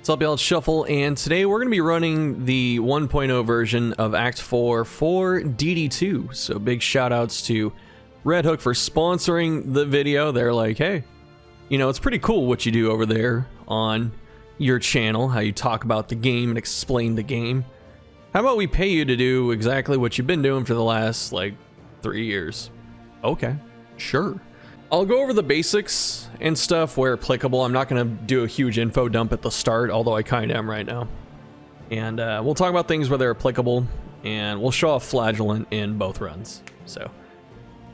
What's up, y'all? It's Shuffle, and today we're going to be running the 1.0 version of Act 4 for DD2. So big shout outs to Red Hook for sponsoring the video. They're like, hey, you know, it's pretty cool what you do over there on your channel, how you talk about the game and explain the game. How about we pay you to do exactly what you've been doing for the last, like, 3 years? Okay, sure. I'll go over the basics and stuff where applicable. I'm not going to do a huge info dump at the start, although I kind of am right now. And we'll talk about things where they're applicable, and we'll show off Flagellant in both runs. So,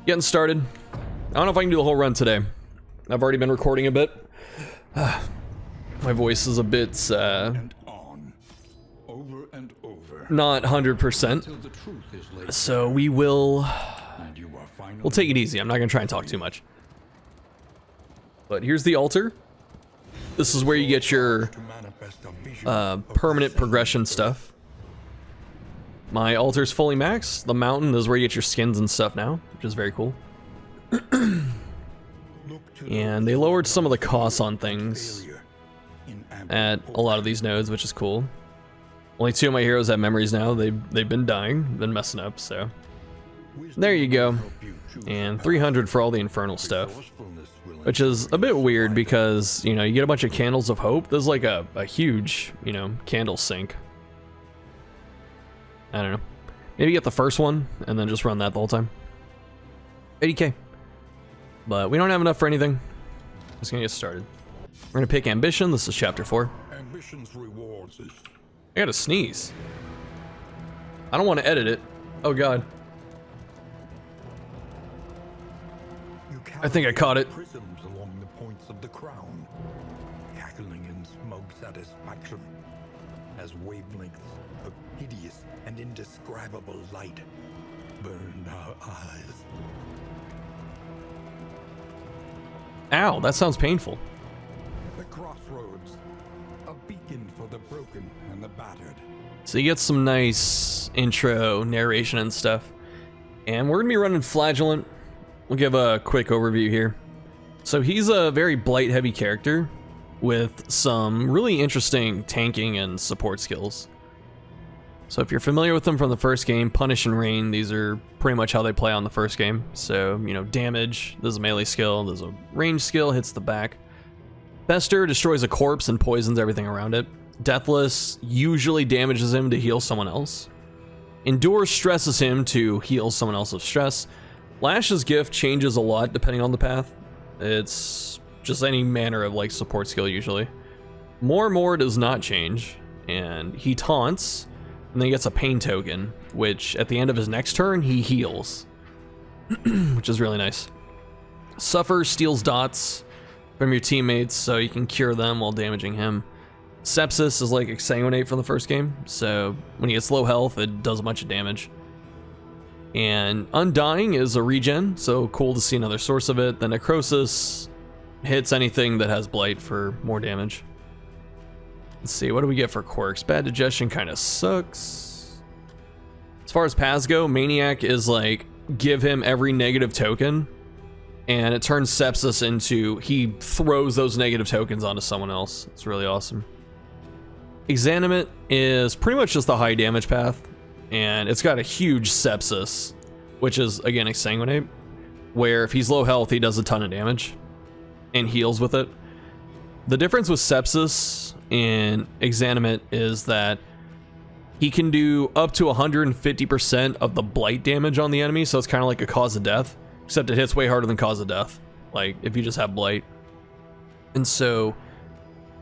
getting started. I don't know if I can do the whole run today. I've already been recording a bit. My voice is a bit, not 100%. So we'll take it easy. I'm not going to try and talk too much. But here's the altar. This is where you get your permanent progression stuff. My altar's fully maxed. The mountain is where you get your skins and stuff now, which is very cool. And they lowered some of the costs on things at a lot of these nodes, which is cool. Only 2 of my heroes have memories now. They've been dying, been messing up, so there you go. And 300 for all the infernal stuff, which is a bit weird because, you know, you get a bunch of candles of hope. There's like a huge, you know, candle sink. I don't know. Maybe get the first one and then just run that the whole time. 80k. But we don't have enough for anything. Just gonna get started. We're gonna pick ambition. This is chapter 4. Ambition's rewards is... I gotta sneeze. I don't want to edit it. Oh god. I think I caught it. Prisms along the points of the crown, cackling in smoke satisfaction, as wavelengths of hideous and indescribable light burned our eyes. Ow, that sounds painful. The crossroads, a beacon for the broken and the battered. So you get some nice intro narration and stuff. And we're gonna be running Flagellant. We'll give a quick overview here. So he's a very blight heavy character with some really interesting tanking and support skills. So if you're familiar with them from the first game, Punish and Rain, these are pretty much how they play on the first game. So, you know, damage, there's a melee skill, there's a range skill, hits the back. Fester destroys a corpse and poisons everything around it. Deathless usually damages him to heal someone else. Endure stresses him to heal someone else's stress. Lash's gift changes a lot depending on the path. It's just any manner of like support skill usually. More does not change, and he taunts, and then he gets a pain token, which at the end of his next turn he heals, which is really nice. Suffer steals dots from your teammates, so you can cure them while damaging him. Sepsis is like Exsanguinate from the first game, so when he gets low health, it does a bunch of damage. And Undying is a regen, so cool to see another source of it. The Necrosis hits anything that has Blight for more damage. Let's see, what do we get for quirks? Bad Digestion kind of sucks. As far as paths go, Maniac is like, give him every negative token, and it turns Sepsis into, he throws those negative tokens onto someone else. It's really awesome. Exanimate is pretty much just the high damage path. And it's got a huge sepsis, which is, again, Exsanguinate, where if he's low health, he does a ton of damage and heals with it. The difference with sepsis in Exanimate is that he can do up to 150% of the blight damage on the enemy, so it's kind of like a cause of death, except it hits way harder than cause of death, like if you just have blight. And so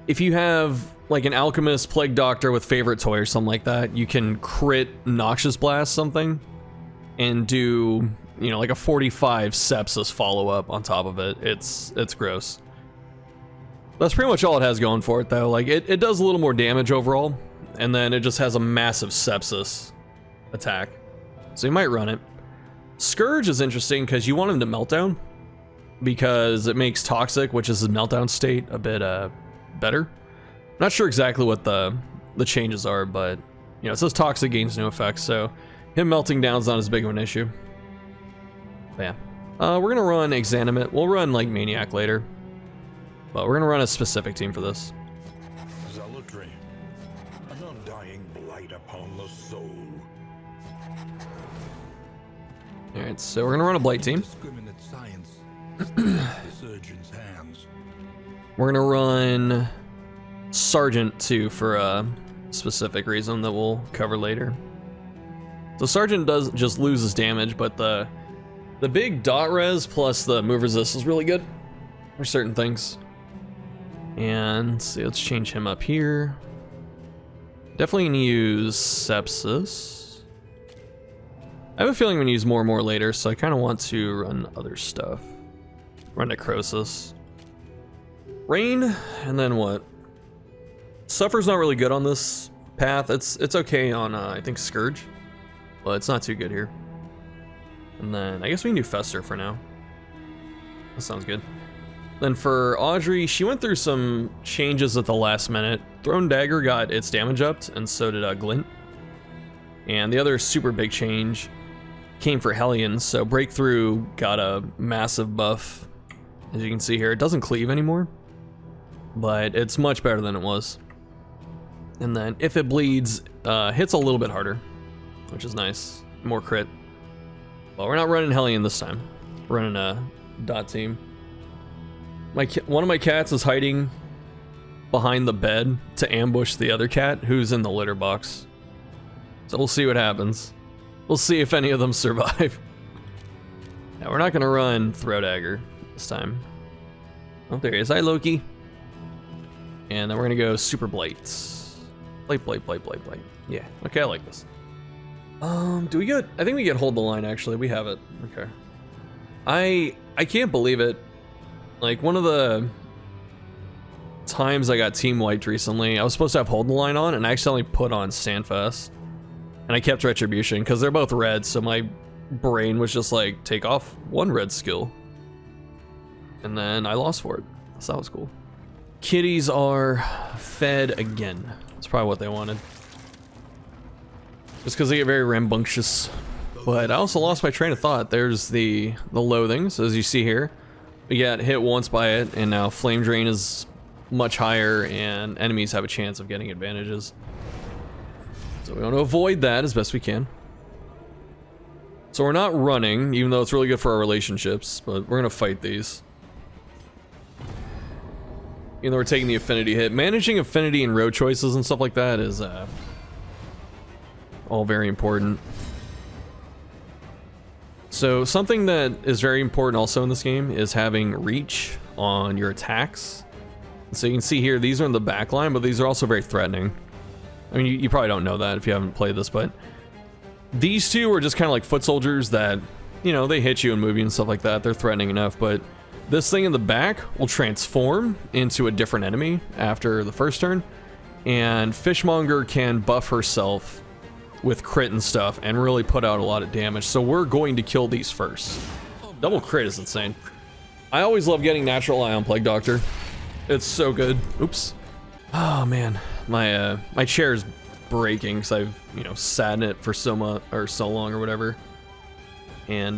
if you have like an alchemist, plague doctor with favorite toy or something like that, you can crit noxious blast something and do, you know, like a 45 sepsis follow up on top of it. It's gross. That's pretty much all it has going for it though. Like it does a little more damage overall, and then it just has a massive sepsis attack. So you might run it. Scourge is interesting because you want him to meltdown, because it makes toxic, which is his meltdown state, a bit better. Not sure exactly what the changes are, but you know, it says toxic gains no effects, so him melting down is not as big of an issue. But yeah, we're gonna run Exanimate. We'll run like Maniac later, but we're gonna run a specific team for this. zealotry, an undying blight upon the soul. Alright, so we're gonna run a blight team. Indiscriminate science the surgeon's hands. We're gonna run Sergeant too for a specific reason that we'll cover later. So Sergeant does just loses damage, but the big dot res plus the move resist is really good for certain things. And see, let's change him up here. Definitely gonna use Sepsis. I have a feeling I'm gonna use more and more later, so I kind of want to run other stuff. Run Necrosis. Rain, and then what? Suffer's not really good on this path. It's okay on, I think, Scourge. But it's not too good here. And then, I guess we can do Fester for now. That sounds good. Then for Audrey, she went through some changes at the last minute. Thrown Dagger got its damage upped, and so did Glint. And the other super big change came for Hellions, so Breakthrough got a massive buff. As you can see here, it doesn't cleave anymore, but it's much better than it was. And then if it bleeds, hits a little bit harder, which is nice. More crit. Well, we're not running Hellion this time. We're running a dot team. One of my cats is hiding behind the bed to ambush the other cat who's in the litter box. So we'll see what happens. We'll see if any of them survive. Now we're not gonna run Throw Dagger this time. Oh, there he is. Hi, Loki. And then we're gonna go Super Blight. Blight. Yeah, okay, I like this. Do we get, I think we get Hold the Line, actually. We have it. Okay. I can't believe it. Like, one of the times I got team wiped recently, I was supposed to have Hold the Line on, and I accidentally put on Standfast. And I kept Retribution, because they're both red, so my brain was just like, take off one red skill. And then I lost for it. So that was cool. Kitties are fed again. That's probably what they wanted. Just because they get very rambunctious. But I also lost my train of thought. There's the loathings, as you see here. We got hit once by it, and now Flame Drain is much higher, and enemies have a chance of getting advantages. So we want to avoid that as best we can. So we're not running, even though it's really good for our relationships, but we're going to fight these. Even though we're taking the affinity hit. Managing affinity and road choices and stuff like that is all very important. So something that is very important also in this game is having reach on your attacks. So you can see here, these are in the back line, but these are also very threatening. I mean, you probably don't know that if you haven't played this, but these two are just kind of like foot soldiers that, you know, they hit you and move you and stuff like that. They're threatening enough, but this thing in the back will transform into a different enemy after the first turn, and Fishmonger can buff herself with crit and stuff and really put out a lot of damage. So we're going to kill these first. Double crit is insane. I always love getting Natural Eye on Plague Doctor. It's so good. Oops. Oh man, my chair's breaking because I've, you know, sat in it for so much or so long or whatever. And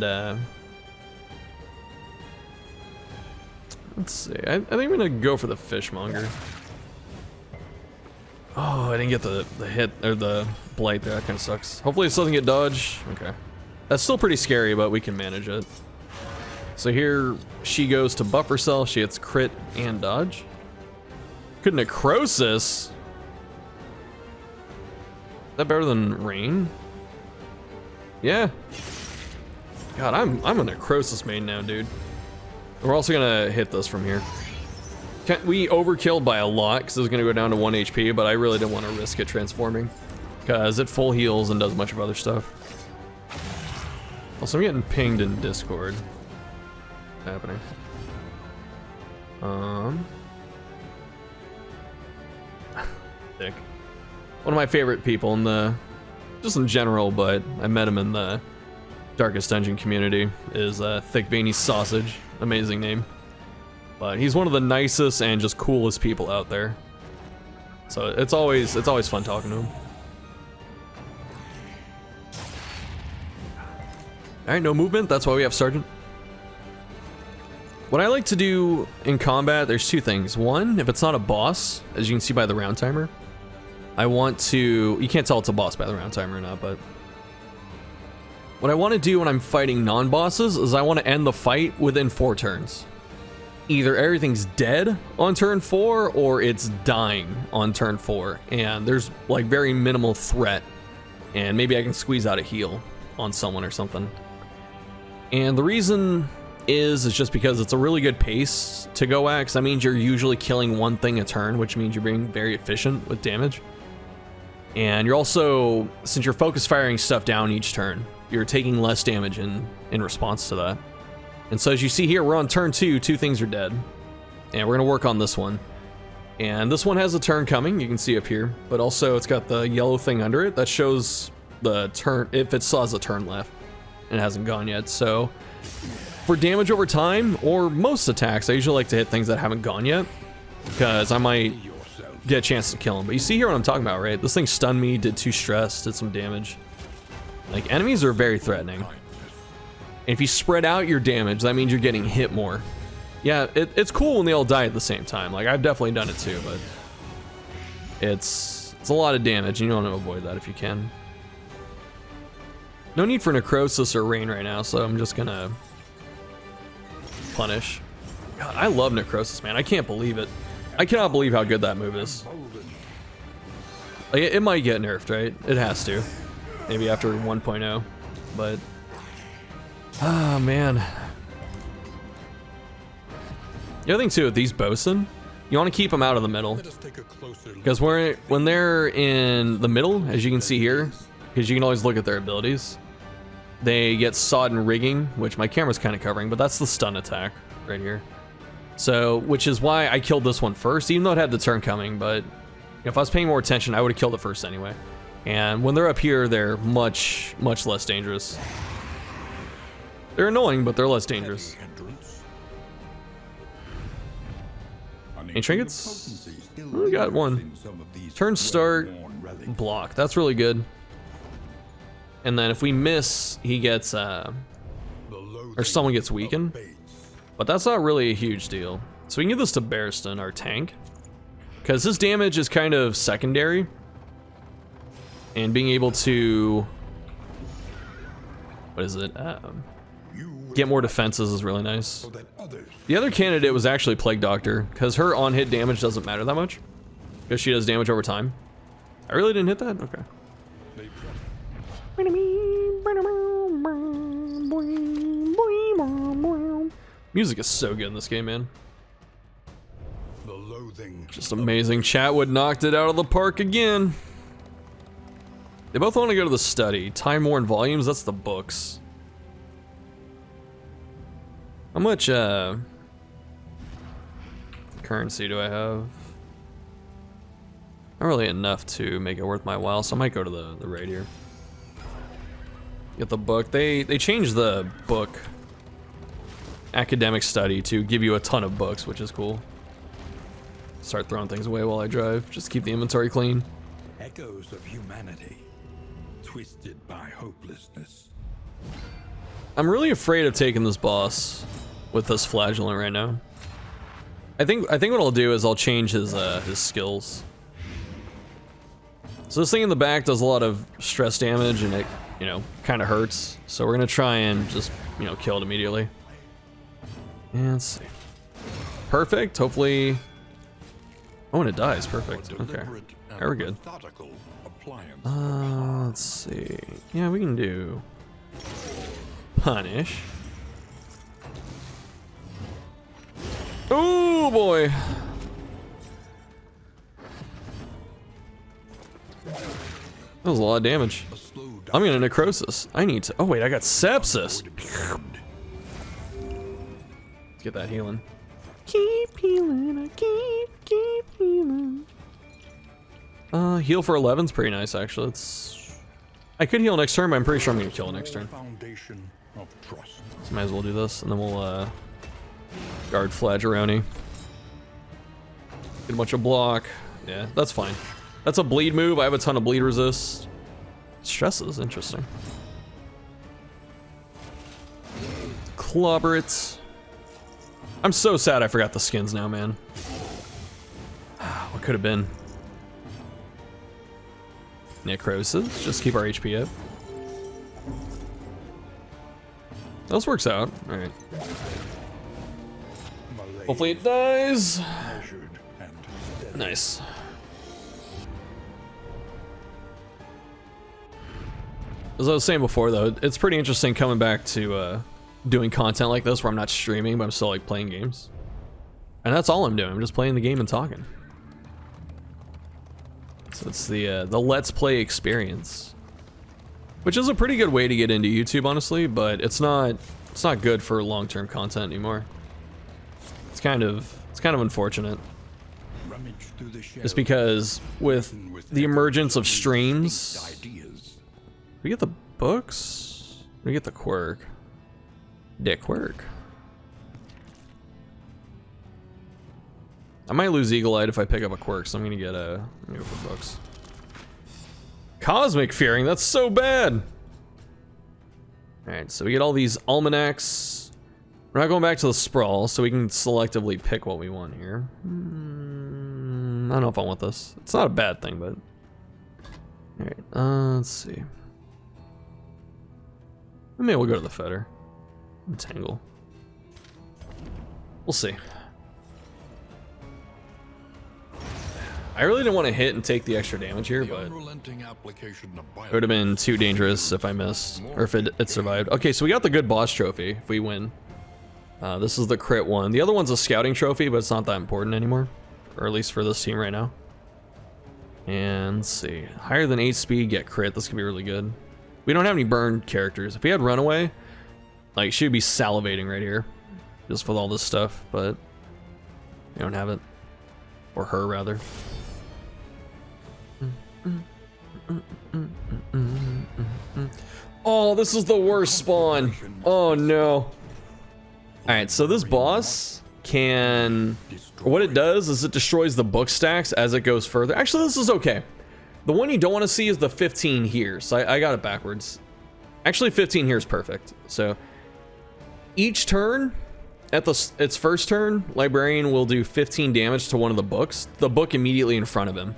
let's see. I think I'm gonna go for the Fishmonger. Oh, I didn't get the hit or the blight there. That kind of sucks. Hopefully this doesn't get dodged. Okay. That's still pretty scary, but we can manage it. So here she goes to buff herself. She hits crit and dodge. Could Necrosis. Is that better than Rain? Yeah. God, I'm a Necrosis main now, dude. We're also gonna hit this from here. We overkilled by a lot because it was gonna go down to 1 HP, but I really didn't want to risk it transforming because it full heals and does a bunch of other stuff. Also, I'm getting pinged in Discord. What's happening? Dick. One of my favorite people in the, just in general, but I met him in the Darkest Dungeon community, is Thick Veiny Sausage. Amazing name. But he's one of the nicest and just coolest people out there. So it's always fun talking to him. Alright, no movement, that's why we have Sergeant. What I like to do in combat, there's two things. One, if it's not a boss, as you can see by the round timer, I want to, you can't tell it's a boss by the round timer or not, but what I want to do when I'm fighting non-bosses is I want to end the fight within 4 turns. Either everything's dead on turn 4 or it's dying on turn 4, and there's like very minimal threat, and maybe I can squeeze out a heal on someone or something. And the reason is just because it's a really good pace to go at, because that means you're usually killing one thing a turn, which means you're being very efficient with damage. And you're also, since you're focus firing stuff down each turn, you're taking less damage in response to that. And so as you see here, we're on turn 2, 2 things are dead. And we're gonna work on this one. And this one has a turn coming, you can see up here, but also it's got the yellow thing under it that shows the turn, if it still has a turn left and it hasn't gone yet. So for damage over time, or most attacks, I usually like to hit things that haven't gone yet, because I might get a chance to kill them. But you see here what I'm talking about, right? This thing stunned me, did 2 stress, did some damage. Like, enemies are very threatening. And if you spread out your damage, that means you're getting hit more. Yeah, it's cool when they all die at the same time. Like, I've definitely done it too, but it's a lot of damage, and you want to avoid that if you can. No need for necrosis or rain right now, so I'm just gonna punish. God, I love necrosis, man. I can't believe it. I cannot believe how good that move is. Like, it might get nerfed, right? It has to. Maybe after 1.0, but ah, man. The other thing too with these bosun, you want to keep them out of the middle, because when they're in the middle, as you can see here, because you can always look at their abilities, they get sodden rigging, which my camera's kind of covering, but that's the stun attack right here. So, which is why I killed this one first, even though it had the turn coming, but if I was paying more attention, I would have killed it first anyway. And when they're up here, they're much, much less dangerous. They're annoying, but they're less dangerous. Any trinkets? We got one. Turn start, block. That's really good. And then if we miss, he gets, or someone gets weakened. But that's not really a huge deal. So we can give this to Barristan, our tank, because his damage is kind of secondary. And being able to, what is it? Get more defenses is really nice. The other candidate was actually Plague Doctor, because her on-hit damage doesn't matter that much, because she does damage over time. I really didn't hit that? Okay. Music is so good in this game, man. Just amazing. Chatwood knocked it out of the park again. They both want to go to the study. Time Worn Volumes, that's the books. How much currency do I have? Not really enough to make it worth my while, so I might go to the raid here. Get the book. They changed the book academic study to give you a ton of books, which is cool. Start throwing things away while I drive, just keep the inventory clean. Echoes of humanity, twisted by hopelessness. I'm really afraid of taking this boss with this Flagellant right now. I think what I'll do is I'll change his skills. So this thing in the back does a lot of stress damage, and it, you know, kind of hurts. So we're gonna try and just, you know, kill it immediately. And let's see. Perfect. Hopefully. Oh, and it dies. Perfect. Okay. Yeah, we're good. Let's see. Yeah, we can do punish. Oh boy. That was a lot of damage. I'm gonna necrosis. I need to. Oh wait, I got sepsis. Let's get that healing. Keep healing. I keep healing. Heal for 11's pretty nice actually. I could heal next turn, but I'm pretty sure I'm gonna kill it next turn. So might as well do this, and then we'll guard Flagellant. Get a bunch of block. Yeah, that's fine. That's a bleed move. I have a ton of bleed resist. Stresses, interesting. Clobber it. I'm so sad I forgot the skins now, man. What could have been? Necrosis. Just keep our HP up. This works out. All right. Hopefully it dies. Nice. As I was saying before, though, it's pretty interesting coming back to doing content like this where I'm not streaming, but I'm still like playing games. And that's all I'm doing. I'm just playing the game and talking. So it's the Let's Play experience, which is a pretty good way to get into YouTube, honestly. But it's not good for long-term content anymore. It's kind of unfortunate. Just because with the emergence of streams, we get the books, we get the quirk. Dick quirk. I might lose Eagle Eyed if I pick up a quirk, so I'm gonna go for books. Cosmic Fearing, that's so bad. Alright, so we get all these almanacs. We're not going back to the sprawl, so we can selectively pick what we want here. I don't know if I want this. It's not a bad thing, but... Alright, let's see. Maybe we'll go to the fetter. Entangle. We'll see. I really didn't want to hit and take the extra damage here, but it would have been too dangerous if I missed, or if it survived. Okay, so we got the good boss trophy if we win. This is the crit one. The other one's a scouting trophy, but it's not that important anymore, or at least for this team right now. And let's see, higher than 8 speed, get crit. This could be really good. We don't have any burned characters. If we had runaway, like she would be salivating right here, just with all this stuff, but we don't have it, or her rather. Oh, this is the worst spawn. Oh no. Alright, so this boss can... What it does is it destroys the book stacks as it goes further. Actually, this is okay. The one you don't want to see is the 15 here. So I got it backwards. Actually, 15 here is perfect. So each turn, at its first turn, Librarian will do 15 damage to one of the books. The book immediately in front of him.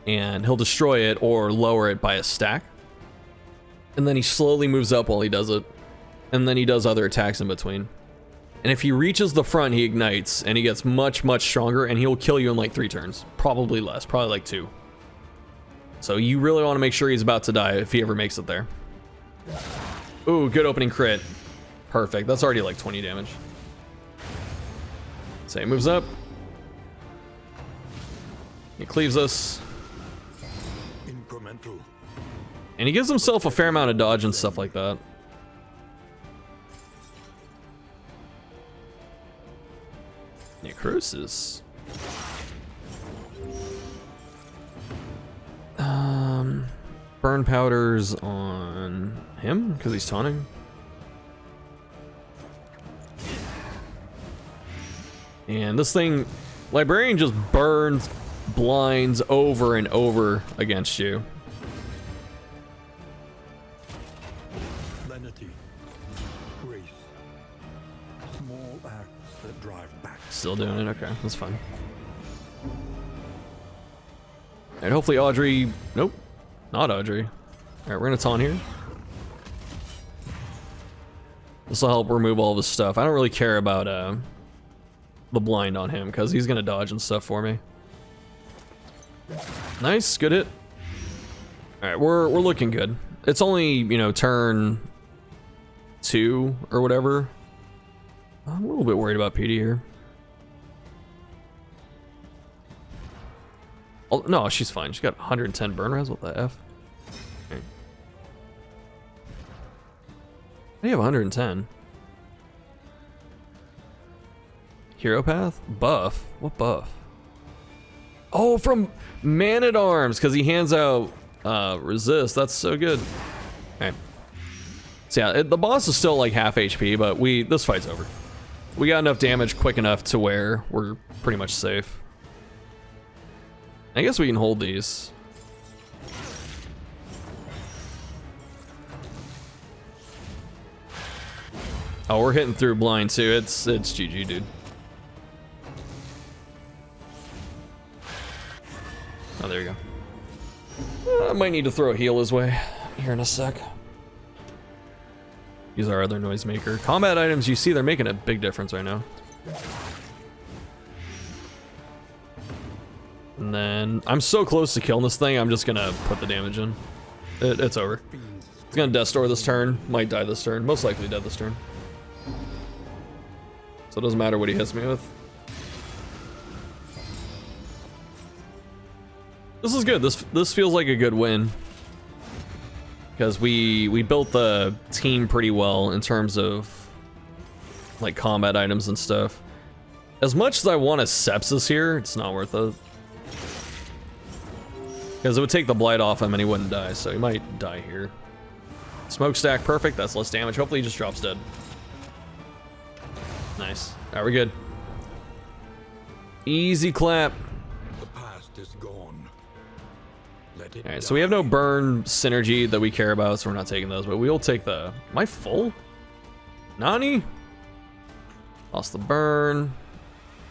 And he'll destroy it or lower it by a stack. And then he slowly moves up while he does it. And then he does other attacks in between. And if he reaches the front, he ignites. And he gets much, much stronger. And he'll kill you in like 3 turns. Probably less. Probably like 2. So you really want to make sure he's about to die if he ever makes it there. Ooh, good opening crit. Perfect. That's already like 20 damage. So he moves up. He cleaves us. And he gives himself a fair amount of dodge and stuff like that. Necrosis. Burn powders on him because he's taunting. And this thing, Librarian just burns blinds over and over against you. Lenity, grace, small acts that drive back. Still doing it, okay, that's fine. And hopefully Audrey, nope, not Audrey. All right, we're gonna taunt here. This will help remove all of his stuff. I don't really care about the blind on him because he's gonna dodge and stuff for me. Nice, good hit. All right, we're looking good. It's only, you know, turn 2 or whatever. I'm a little bit worried about PD here. Oh, no, she's fine. She's got 110 burn res. What the F? Okay. I have 110. Hero path? Buff? What buff? Oh, from Man-at-Arms, because he hands out resist. That's so good. Okay. So yeah, the boss is still like half HP, but this fight's over. We got enough damage quick enough to where we're pretty much safe. I guess we can hold these. Oh, we're hitting through blind too. It's GG, dude. Oh, there you go. I might need to throw a heal his way here in a sec. Use our other noisemaker. Combat items, you see, they're making a big difference right now. And then I'm so close to killing this thing, I'm just gonna put the damage in. It's over. It's gonna Death Store this turn. Might die this turn. Most likely dead this turn. So it doesn't matter what he hits me with. This is good. This feels like a good win. Because we built the team pretty well in terms of like combat items and stuff. As much as I want a sepsis here, it's not worth it. Because it would take the blight off him and he wouldn't die, so he might die here. Smokestack, perfect. That's less damage. Hopefully he just drops dead. Nice. Alright, we're good. Easy clap. The past is gone. Let it Alright, so we have no burn synergy that we care about, so we're not taking those, but we will take the... Am I full? Nani? Lost the burn.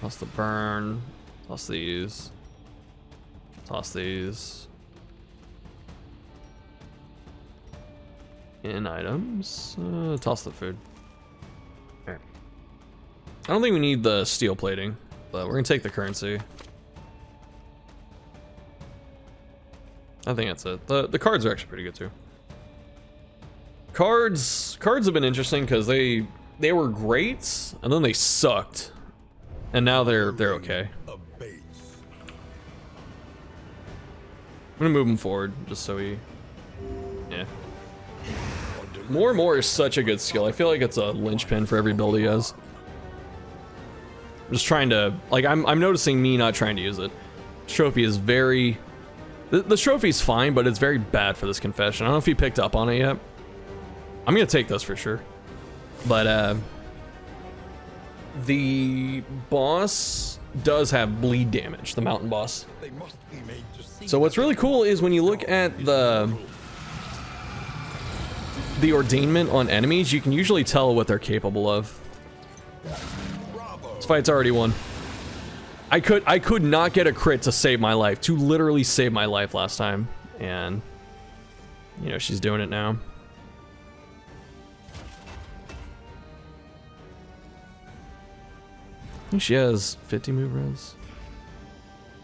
Lost the burn. Lost these. Toss these. In items. Toss the food. Alright. I don't think we need the steel plating, but we're gonna take the currency. I think that's it. The cards are actually pretty good too. Cards have been interesting because they were great and then they sucked. And now they're okay. I'm gonna move them forward just so we... Yeah. More and more is such a good skill. I feel like it's a linchpin for every build he has. I'm just trying to... Like, I'm noticing me not trying to use it. Trophy is very... The trophy's fine, but it's very bad for this confession. I don't know if you picked up on it yet. I'm gonna take this for sure. But, the boss does have bleed damage, the mountain boss. So what's really cool is when you look at the ordainment on enemies, you can usually tell what they're capable of. This fight's already won. I could not get a crit to save my life, to literally save my life last time, and you know she's doing it now. I think she has 50 move res.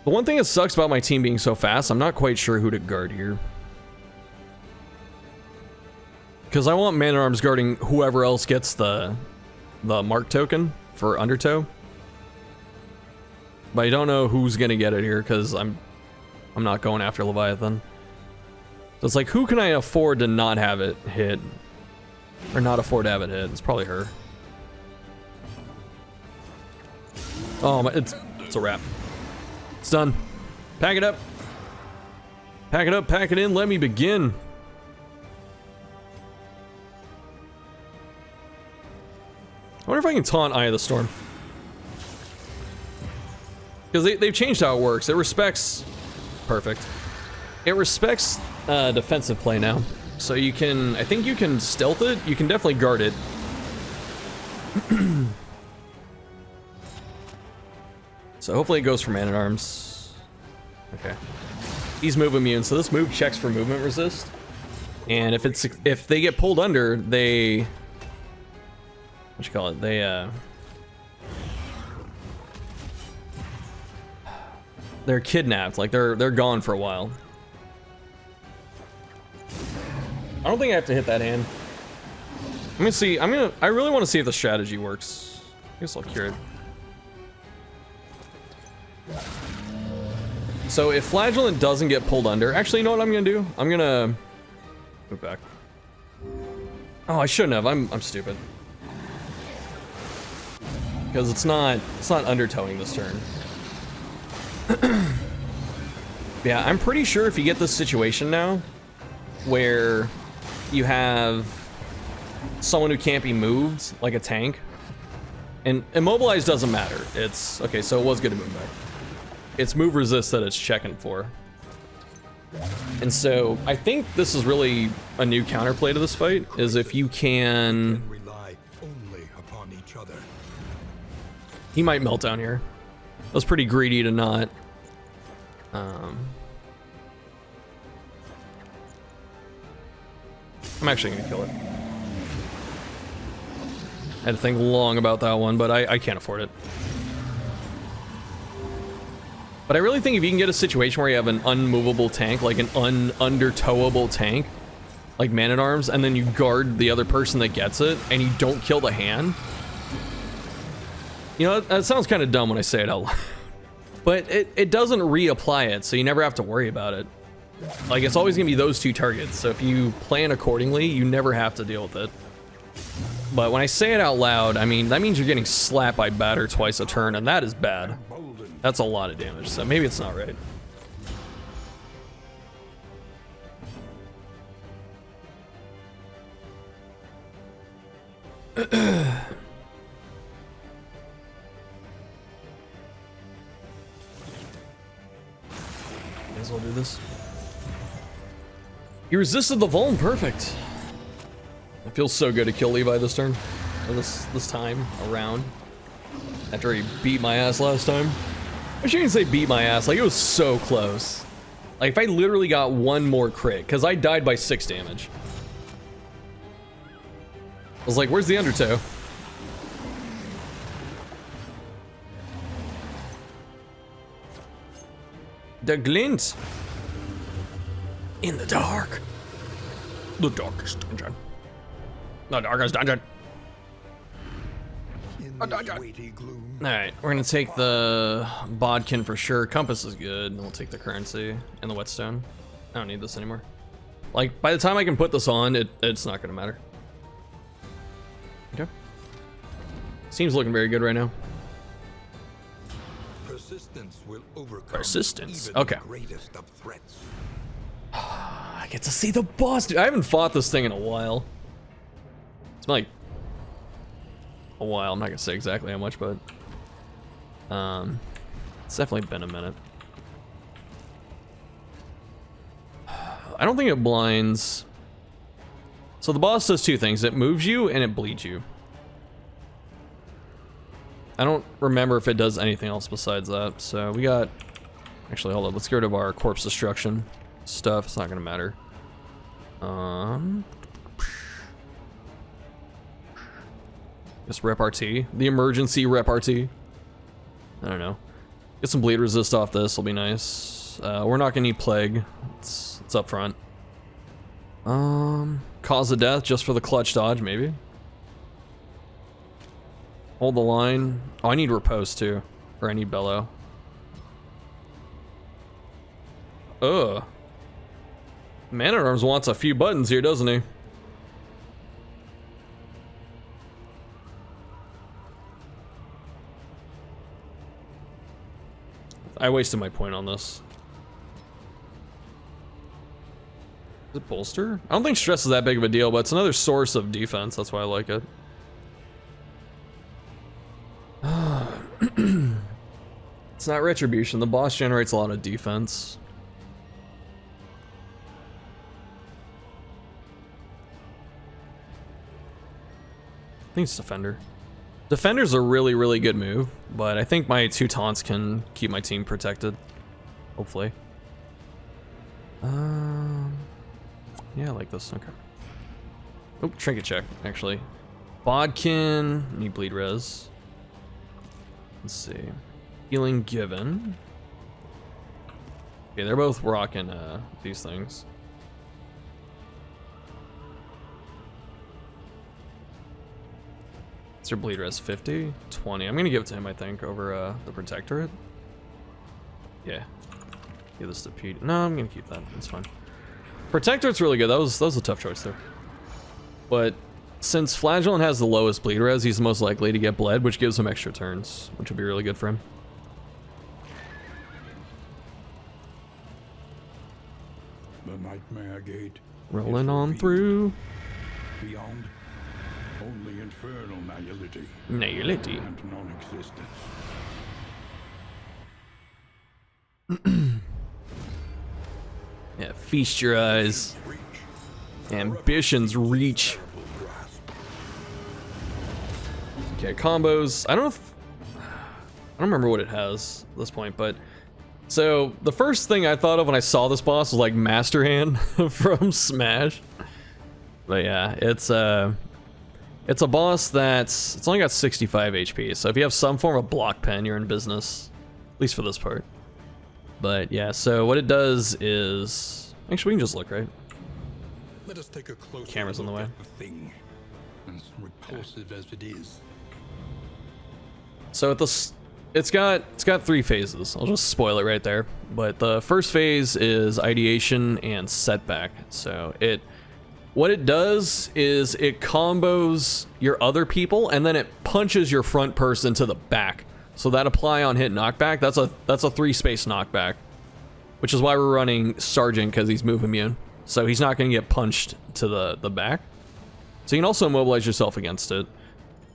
The one thing that sucks about my team being so fast, I'm not quite sure who to guard here. Because I want Man-at-Arms guarding whoever else gets the mark token for Undertow. But I don't know who's gonna get it here because I'm not going after Leviathan. So it's like, who can I afford to not have it hit? Or not afford to have it hit? It's probably her. Oh, it's a wrap. It's done. Pack it up. Pack it up, pack it in, let me begin. I wonder if I can taunt Eye of the Storm. Because they've changed how it works. It respects... Perfect. It respects defensive play now. So you can... I think you can stealth it. You can definitely guard it. So hopefully it goes for Man-at-Arms. Okay. He's move immune, so this move checks for movement resist. And if they get pulled under, they... What you call it? They're kidnapped, like they're gone for a while. I don't think I have to hit that hand. I'm gonna see, I really want to see if the strategy works. I guess I'll cure it. So if Flagellant doesn't get pulled under, actually you know what I'm gonna do? I'm gonna move back. Oh, I shouldn't have, I'm stupid. Because it's not undertowing this turn. Yeah, I'm pretty sure if you get this situation now where you have someone who can't be moved, like a tank, and immobilized doesn't matter. It's okay, so it was good to move back. It's move resist that it's checking for. And so I think this is really a new counterplay to this fight, is if you can He might melt down here. I was pretty greedy to not. I'm actually gonna kill it. I had to think long about that one, but I can't afford it. But I really think if you can get a situation where you have an unmovable tank, like an under-towable tank, like Man-at-Arms, and then you guard the other person that gets it, and you don't kill the hand. You know, that sounds kind of dumb when I say it out loud. But it doesn't reapply it, so you never have to worry about it. Like, it's always gonna be those two targets, so if you plan accordingly, you never have to deal with it. But when I say it out loud, I mean, that means you're getting slapped by batter twice a turn, and that is bad. That's a lot of damage, so maybe it's not right. May as well do this. He resisted the Vuln, perfect. It feels so good to kill Levi this turn, or this time around. After he beat my ass last time. I shouldn't even say beat my ass, like it was so close. Like if I literally got one more crit, because I died by 6 damage. I was like, where's the undertow? The glint. In the dark. The darkest dungeon. The darkest dungeon. Alright, we're gonna take the bodkin for sure. Compass is good. We'll take the currency and the whetstone. I don't need this anymore. Like, by the time I can put this on, it's not gonna matter. Okay. Seems looking very good right now. Persistence will overcome Persistence. even Okay. the greatest of threats. I get to see the boss, dude. I haven't fought this thing in a while. It's been like a while. I'm not gonna say exactly how much, but it's definitely been a minute. I don't think it blinds. So the boss does 2 things. It moves you and it bleeds you. I don't remember if it does anything else besides that. So we got, actually hold up, let's get rid of our corpse destruction stuff. It's not gonna matter. Just repartee, the emergency repartee. I don't know. Get some bleed resist off this will be nice. We're not gonna need plague. It's up front. Cause of death just for the clutch dodge, maybe. Hold the line. Oh, I need riposte too, or I need bellow. Ugh. Man-at-Arms wants a few buttons here, doesn't he? I wasted my point on this. Is it bolster? I don't think stress is that big of a deal, but it's another source of defense. That's why I like it. It's not retribution. The boss generates a lot of defense. I think it's defender. Defender's a really, really good move, but I think my 2 taunts can keep my team protected. Hopefully. Yeah, I like this. Okay. Oh, trinket check, actually. Bodkin, need bleed res. Let's see. Healing given. Okay, they're both rocking these things. What's your bleed res? 50? 20. I'm gonna give it to him, I think, over the protectorate. Yeah. Give this to Pete. No, I'm gonna keep that. It's fine. Protectorate's really good. That was a tough choice there. But since Flagellant has the lowest bleed res, he's most likely to get bled, which gives him extra turns, which would be really good for him. The Nightmare Gate. Rolling on through. Beyond, only infernal nihility. Nihility. And non-existence. Yeah, feast your eyes. Ambition's reach. Okay, combos. I don't know if don't remember what it has at this point, but so the first thing I thought of when I saw this boss was like Master Hand from Smash. But yeah, it's a boss it's only got 65 HP, so if you have some form of block pen, you're in business, at least for this part. But yeah, so what it does is, actually we can just look, right? Let us take a closer Camera's in the way. look at the thing, as repulsive as it is. So it's got 3 phases. I'll just spoil it right there. But the first phase is ideation and setback. So what it does is it combos your other people and then it punches your front person to the back. So that apply on hit knockback, that's a 3-space knockback, which is why we're running Sergeant, because he's move immune. So he's not going to get punched to the back. So you can also immobilize yourself against it.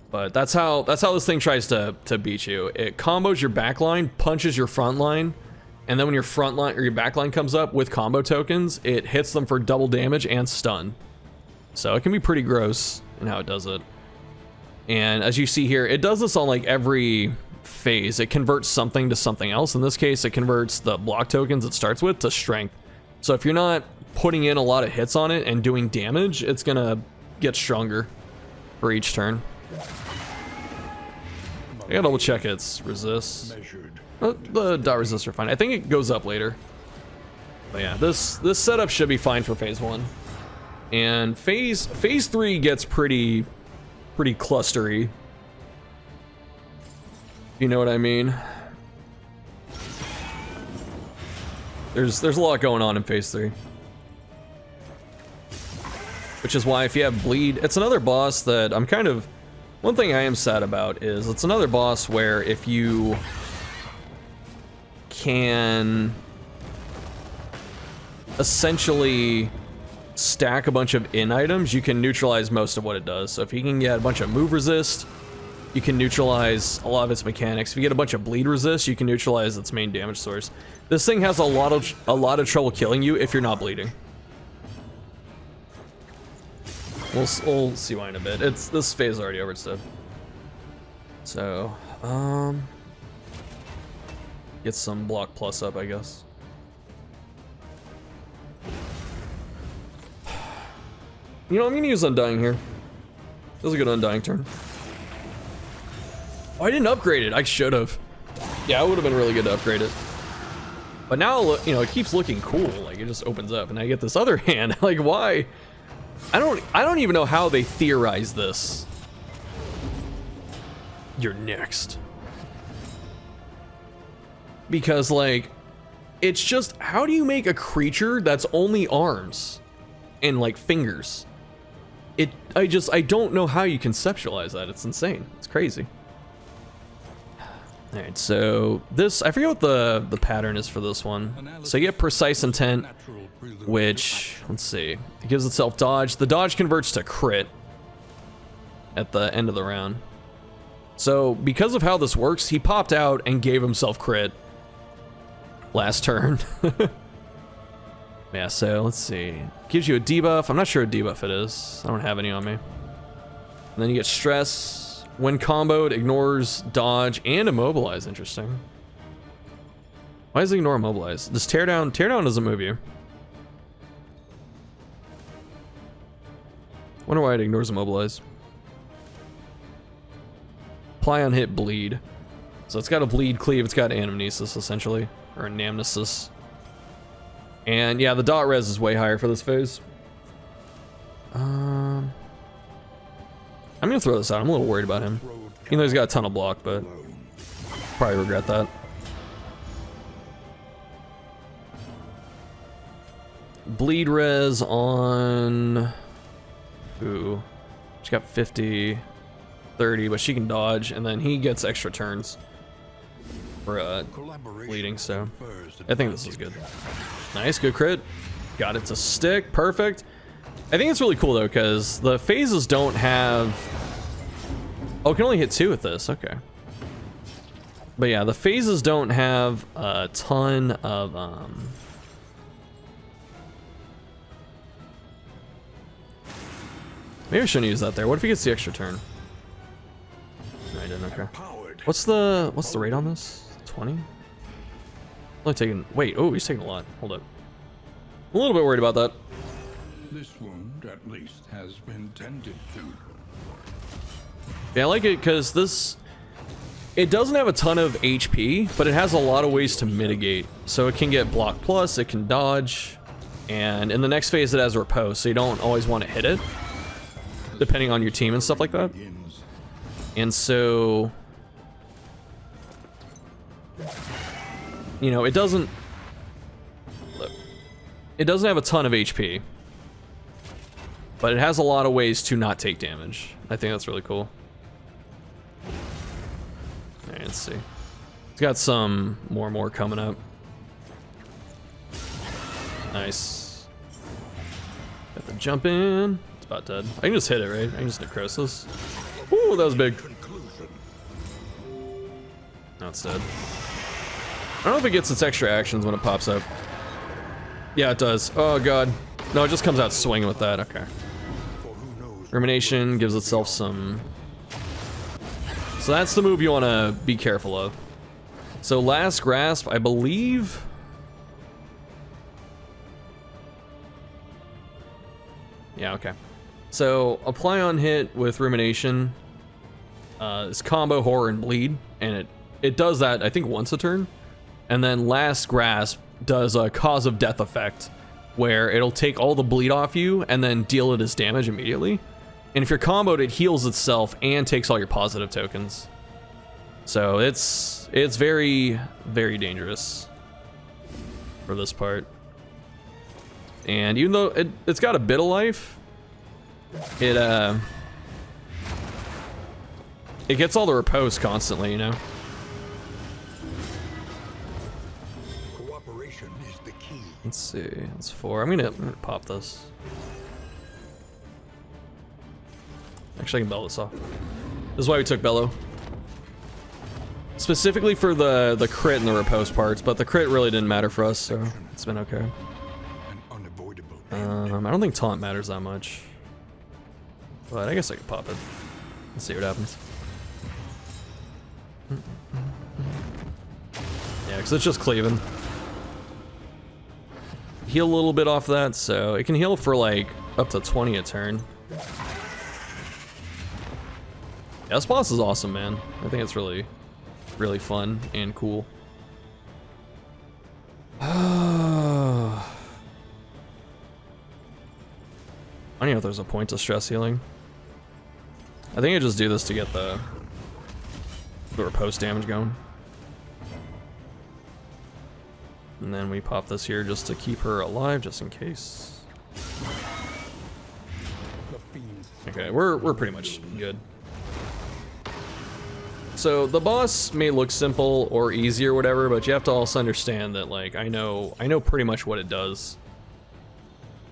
But that's how this thing tries to beat you. It combos your back line, punches your front line, and then when your front line or your back line comes up with combo tokens, it hits them for double damage and stun. So it can be pretty gross in how it does it. And as you see here, it does this on like every phase. It converts something to something else. In this case, it converts the block tokens it starts with to strength. So if you're not putting in a lot of hits on it and doing damage, it's gonna get stronger for each turn. I gotta double check its resists. The dot resists are fine. I think it goes up later. But yeah, this setup should be fine for phase 1. And phase 3 gets pretty clustery. You know what I mean? There's a lot going on in phase 3. Which is why if you have bleed, it's another boss that I'm kind of, one thing I am sad about is it's another boss where if you can essentially stack a bunch of in items, you can neutralize most of what it does. So if you can get a bunch of move resist, you can neutralize a lot of its mechanics. If you get a bunch of bleed resist, you can neutralize its main damage source. This thing has a lot of trouble killing you if you're not bleeding. We'll see why in a bit. This phase is already over, it's dead. So, get some block plus up, I guess. You know, I'm gonna use Undying here. That was a good Undying turn. Oh, I didn't upgrade it. I should have. Yeah, it would have been really good to upgrade it. But now, you know, it keeps looking cool. Like, it just opens up, and I get this other hand. Like, why? I don't even know how they theorize this. You're next. Because, like, it's just, how do you make a creature that's only arms and, like, fingers? I don't know how you conceptualize that. It's insane. It's crazy. Alright, so this, I forget what the pattern is for this one. So you get Precise Intent, which, let's see, it gives itself dodge. The dodge converts to crit at the end of the round. So because of how this works, he popped out and gave himself crit last turn. Yeah, so let's see. Gives you a debuff. I'm not sure what debuff it is. I don't have any on me. And then you get stress. When comboed, ignores dodge and immobilize. Interesting. Why does it ignore immobilize? Does teardown doesn't move you. Wonder why it ignores immobilize. Apply on hit, bleed. So it's got a bleed cleave, it's got anamnesis essentially, or anamnesis. And yeah, the dot res is way higher for this phase. I'm gonna throw this out. I'm a little worried about him. Even though he's got a ton of block, but probably regret that. Bleed res on... Ooh. She's got 50, 30, but she can dodge, and then he gets extra turns for bleeding, so I think this is good. Nice, good crit. Got it to stick, perfect. I think it's really cool though, because the phases don't have... Oh, it can only hit 2 with this, okay. But yeah, the phases don't have a ton of... Maybe I shouldn't use that there. What if he gets the extra turn? No, I didn't, okay. What's the rate on this? 20? Only taking. Wait. Oh, he's taking a lot. Hold up. I'm a little bit worried about that. This wound, at least, has been tended to. Yeah, I like it because this. It doesn't have a ton of HP, but it has a lot of ways to mitigate. So it can get block plus, it can dodge, and in the next phase it has riposte, so you don't always want to hit it, depending on your team and stuff like that. And so, you know, it doesn't have a ton of HP, but it has a lot of ways to not take damage. I think that's really cool. Alright, let's see. It's got some more coming up. Nice. Got the jump in. It's about dead. I can just hit it, right? I can just necrosis. Ooh, that was big. Now it's dead. I don't know if it gets its extra actions when it pops up. Yeah, it does. Oh god. No, it just comes out swinging with that. Okay. Rumination gives itself some. So that's the move you want to be careful of. So last grasp, I believe. Yeah, okay. So apply on hit with rumination. It's combo horror and bleed, and it does that I think once a turn. And then last grasp does a cause of death effect, where it'll take all the bleed off you and then deal it as damage immediately. And if you're comboed, it heals itself and takes all your positive tokens. So it's very, very dangerous for this part. And even though it's got a bit of life, it gets all the riposte constantly, you know? Cooperation is the key. Let's see, it's 4. I'm gonna pop this. Actually, I can bellow this off. This is why we took bellow. Specifically for the crit and the riposte parts, but the crit really didn't matter for us, so it's been okay. I don't think taunt matters that much. But I guess I can pop it. Let's see what happens. Yeah, because it's just cleaving. Heal a little bit off that, so it can heal for like up to 20 a turn. Yeah, this boss is awesome, man. I think it's really, really fun and cool. I don't even know if there's a point to stress healing. I think I just do this to get the riposte damage going. And then we pop this here just to keep her alive, just in case. Okay, we're pretty much good. So the boss may look simple or easy or whatever, but you have to also understand that, like, I know pretty much what it does.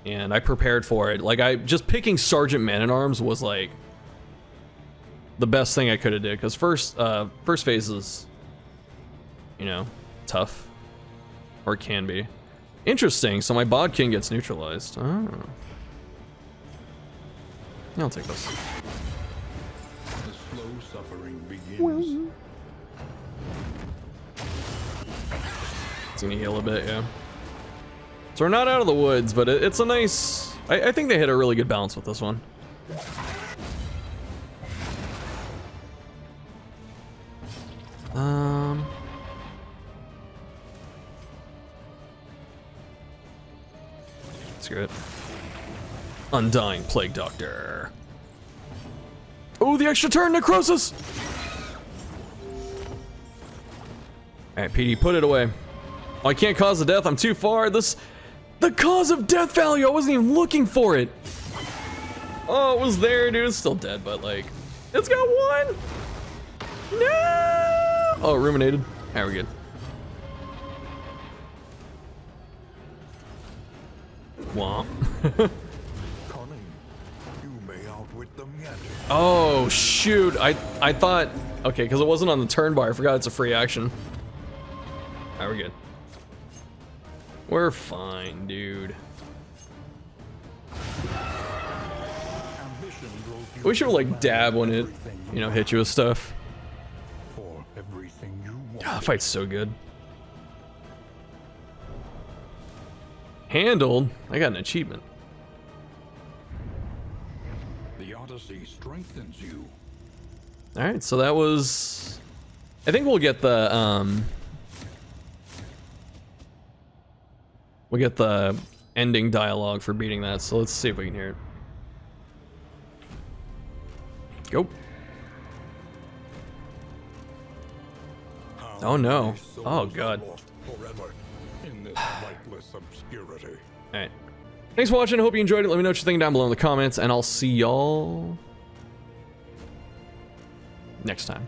And I prepared for it. Like, just picking Sergeant Man-at-Arms was like the best thing I could have did, because first phase is, you know, tough, or it can be. Interesting. So my Bodkin gets neutralized. Oh. Yeah, I'll take this. The slow suffering begins. It's gonna heal a bit, yeah. So we're not out of the woods, but it's a nice. I think they hit a really good balance with this one. Screw it. Undying Plague Doctor. Oh, the extra turn, necrosis! Alright, PD, put it away. Oh, I can't cause the death, I'm too far. The cause of death value, I wasn't even looking for it. Oh, it was there, dude. It's still dead, but like, it's got 1. No! Oh, it ruminated. Alright, we're good. Womp. Oh shoot! I thought, okay, because it wasn't on the turn bar. I forgot it's a free action. Alright, we're good. We're fine, dude. We should like dab when it, you know, hit you with stuff. Ah, that fight's so good. Handled? I got an achievement. The Odyssey strengthens you. Alright, so that was... I think we'll get the, we'll get the ending dialogue for beating that, so let's see if we can hear it. Go. Oh no. Oh god. Alright. Thanks for watching. I hope you enjoyed it. Let me know what you're thinking down below in the comments, and I'll see y'all next time.